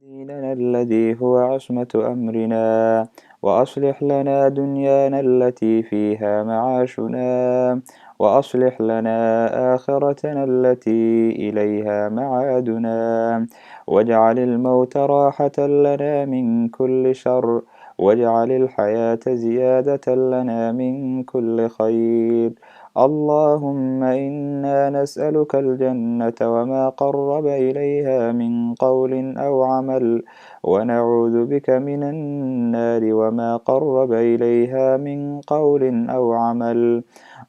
ديننا الذي هو عصمة أمرنا، وأصلح لنا دنيانا التي فيها معاشنا، وأصلح لنا آخرتنا التي إليها معادنا، واجعل الموت راحة لنا من كل شر، واجعل الحياة زيادة لنا من كل خير. اللهم إنا نسألك الجنة وما قرب إليها من قول أو عمل، ونعوذ بك من النار وما قرب إليها من قول أو عمل.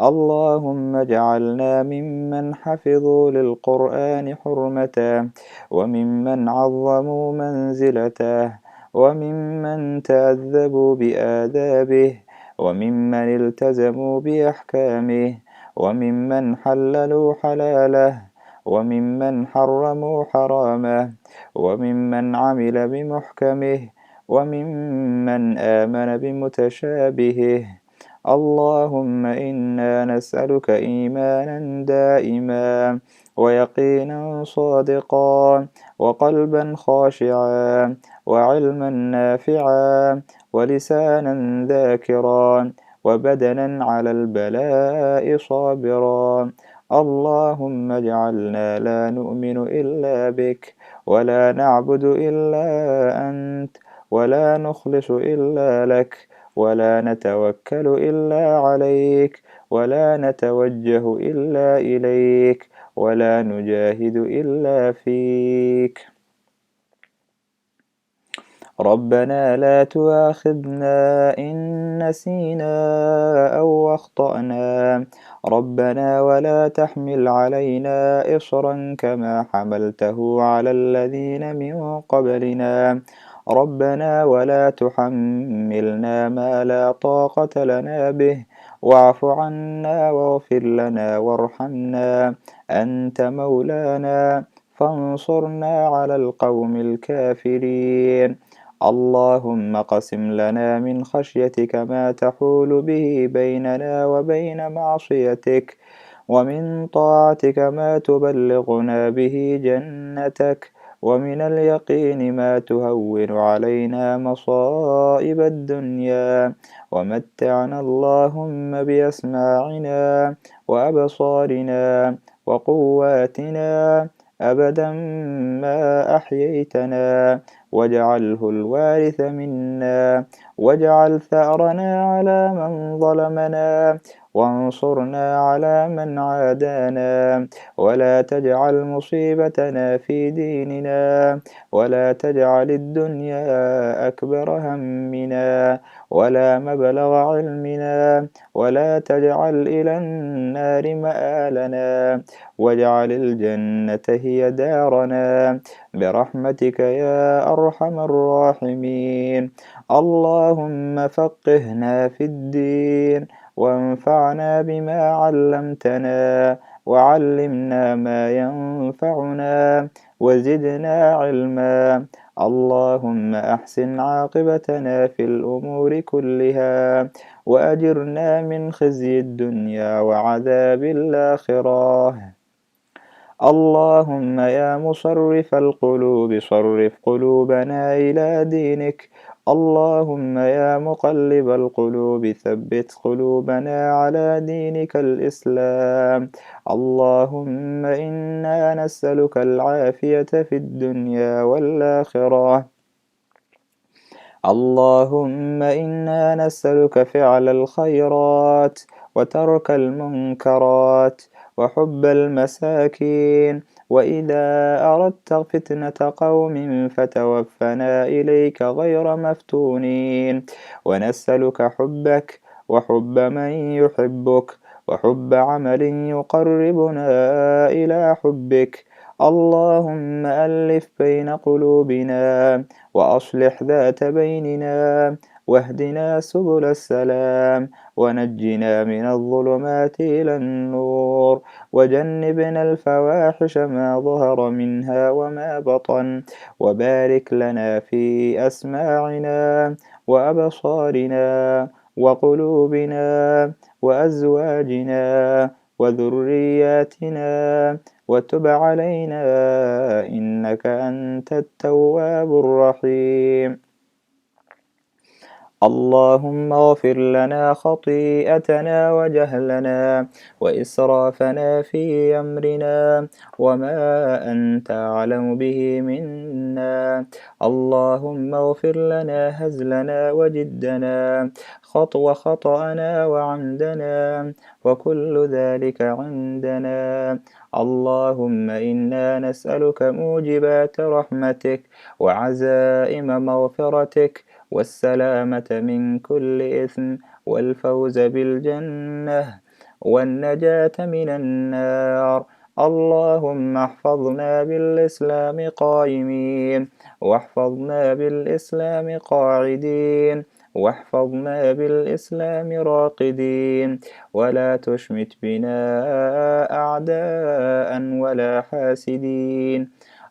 اللهم اجعلنا ممن حفظوا للقرآن حرمته، وممن عظموا منزلته، وممن تأذبوا بآدابه، وممن التزموا بأحكامه، وممن حللوا حلاله، وممن حرموا حرامه، وممن عمل بمحكمه، وممن آمن بمتشابهه. اللهم إنا نسألك إيمانا دائما، ويقينا صادقا، وقلبا خاشعا، وعلما نافعا، ولسانا ذاكرا، وبدنا على البلاء صابرا. اللهم اجعلنا لا نؤمن إلا بك، ولا نعبد إلا أنت، ولا نخلص إلا لك، ولا نتوكل إلا عليك، ولا نتوجه إلا إليك، ولا نجاهد إلا فيك. ربنا لا تؤاخذنا إن نسينا أو أخطأنا، ربنا ولا تحمل علينا إصرا كما حملته على الذين من قبلنا، ربنا ولا تحملنا ما لا طاقة لنا به، واعف عنا واغفر لنا وارحمنا، أنت مولانا فانصرنا على القوم الكافرين. اللهم قسم لنا من خشيتك ما تحول به بيننا وبين معصيتك، ومن طاعتك ما تبلغنا به جنتك، ومن اليقين ما تهون علينا مصائب الدنيا، ومتعنا اللهم بأسماعنا وأبصارنا وقواتنا أبدا ما أحييتنا، واجعله الوارث منا، واجعل ثأرنا على من ظلمنا، وانصرنا على من عادانا، ولا تجعل مصيبتنا في ديننا، ولا تجعل الدنيا أكبر همنا، ولا مبلغ علمنا، ولا تجعل إلى النار مآلنا، واجعل الجنة هي دارنا برحمتك يا أرحم الراحمين. اللهم فقهنا في الدين، وانفعنا بما علمتنا، وعلمنا ما ينفعنا، وزدنا علما. اللهم أحسن عاقبتنا في الأمور كلها، وأجرنا من خزي الدنيا وعذاب الآخرة. اللهم يا مصرف القلوب صرف قلوبنا إلى دينك، اللهم يا مقلب القلوب ثبت قلوبنا على دينك الإسلام. اللهم إنا نسألك العافية في الدنيا والآخرة. اللهم إنا نسألك فعل الخيرات، وترك المنكرات، وحب المساكين، وإذا أردت فتنة قوم فتوفنا إليك غير مفتونين. ونسألك حبك، وحب من يحبك، وحب عمل يقربنا إلى حبك. اللهم ألف بين قلوبنا، وأصلح ذات بيننا، واهدنا سبل السلام، ونجنا من الظلمات إلى النور، وجنبنا الفواحش ما ظهر منها وما بطن، وبارك لنا في أسماعنا وأبصارنا وقلوبنا وأزواجنا وذرياتنا وتب علينا إنك أنت التواب الرحيم. اللهم اغفر لنا خطيئتنا وجهلنا وإسرافنا في أمرنا وما أنت أعلم به منا. اللهم اغفر لنا هزلنا وجدنا وخطأنا وعمدنا وكل ذلك عندنا. اللهم إنا نسألك موجبات رحمتك وعزائم مغفرتك والسلامة من كل إثم والفوز بالجنة والنجاة من النار. اللهم احفظنا بالإسلام قائمين واحفظنا بالإسلام قاعدين واحفظنا بالإسلام راقدين ولا تشمت بنا أعداء ولا حاسدين.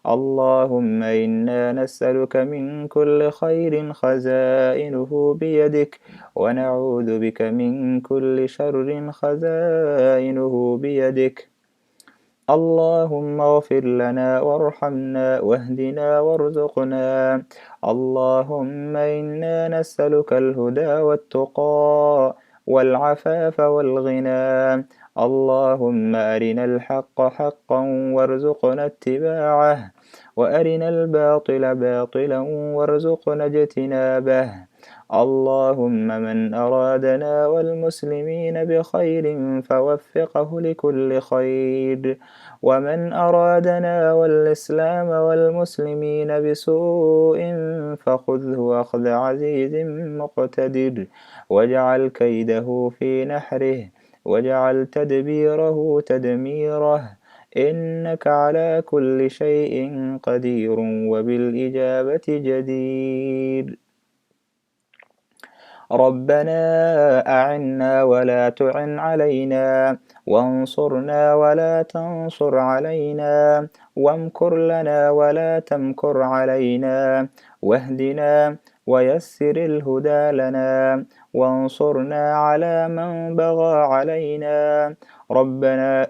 اللهم إنا نسألك من كل خير خزائنه بيدك ونعوذ بك من كل شر خزائنه بيدك. اللهم اغفر لنا وارحمنا واهدنا وارزقنا. اللهم إنا نسألك الهدى والتقى والعفاف والغنى. اللهم أرنا الحق حقا وارزقنا اتباعه وأرنا الباطل باطلا وارزقنا اجتنابه. اللهم من أرادنا والمسلمين بخير فوفقه لكل خير ومن أرادنا والإسلام والمسلمين بسوء فخذه أخذ عزيز مقتدر واجعل كيده في نحره واجعل تدبيره تدميره إنك على كل شيء قدير وبالإجابة جدير. ربنا أعنا ولا تعن علينا وانصرنا ولا تنصر علينا وامكر لنا ولا تمكر علينا واهدنا ويسر الهدى لنا وانصرنا على من بغى علينا.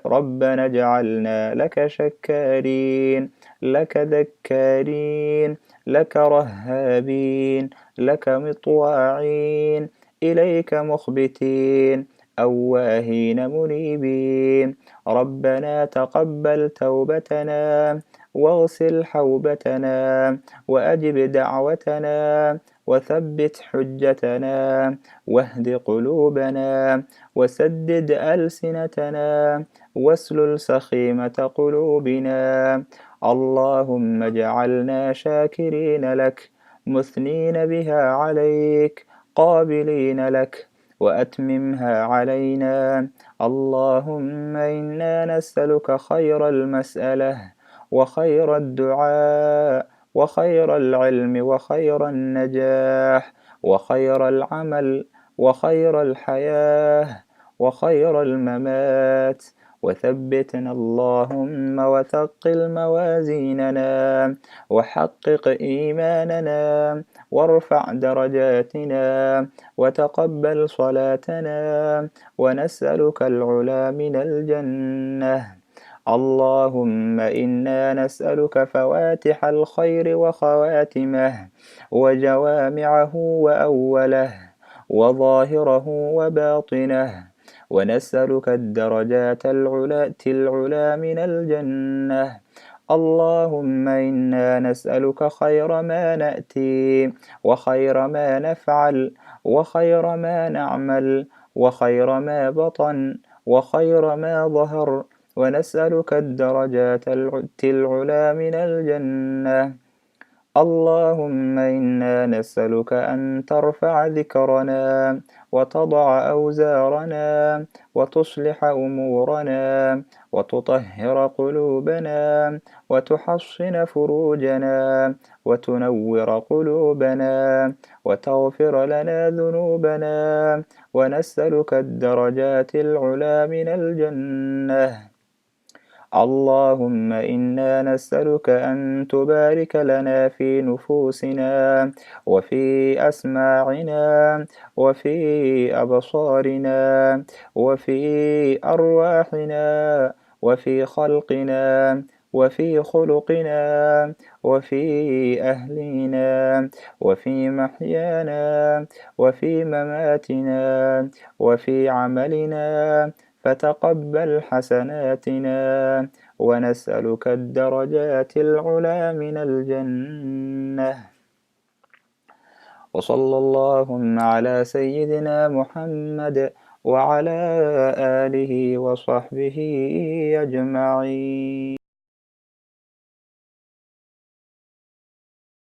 ربنا اجعلنا لك شكارين لك ذكارين لك رهابين لك مطواعين إليك مخبتين أواهين منيبين. ربنا تقبل توبتنا واغسل حوبتنا وأجب دعوتنا وثبت حجتنا واهد قلوبنا وسدد ألسنتنا واسلل سخيمة قلوبنا. اللهم اجعلنا شاكرين لك مثنين بها عليك قابلين لك وأتممها علينا. اللهم إنا نسألك خير المسألة وخير الدعاء وخير العلم وخير النجاح وخير العمل وخير الحياة وخير الممات. وثبتنا اللهم وثقل موازيننا وحقق إيماننا وارفع درجاتنا وتقبل صلاتنا ونسألك العلا من الجنة. اللهم إنا نسألك فواتح الخير وخواتمه وجوامعه وأوله وظاهره وباطنه ونسألك الدرجات العلا من الجنة. اللهم إنا نسألك خير ما نأتي وخير ما نفعل وخير ما نعمل وخير ما بطن وخير ما ظهر ونسألك الدرجات العلا من الجنة. اللهم إنا نسألك أن ترفع ذكرنا وتضع أوزارنا وتصلح أمورنا وتطهر قلوبنا وتحصن فروجنا وتنور قلوبنا وتغفر لنا ذنوبنا ونسألك الدرجات العلا من الجنة. اللهم إنا نسألك أن تبارك لنا في نفوسنا وفي أسماعنا وفي أبصارنا وفي أرواحنا وفي خلقنا وفي خلقنا وفي أهلنا وفي محيانا وفي مماتنا وفي عملنا فتقبل حسناتنا ونسألك الدرجات العلى من الجنة. وصلى اللهم على سيدنا محمد وعلى آله وصحبه أجمعين.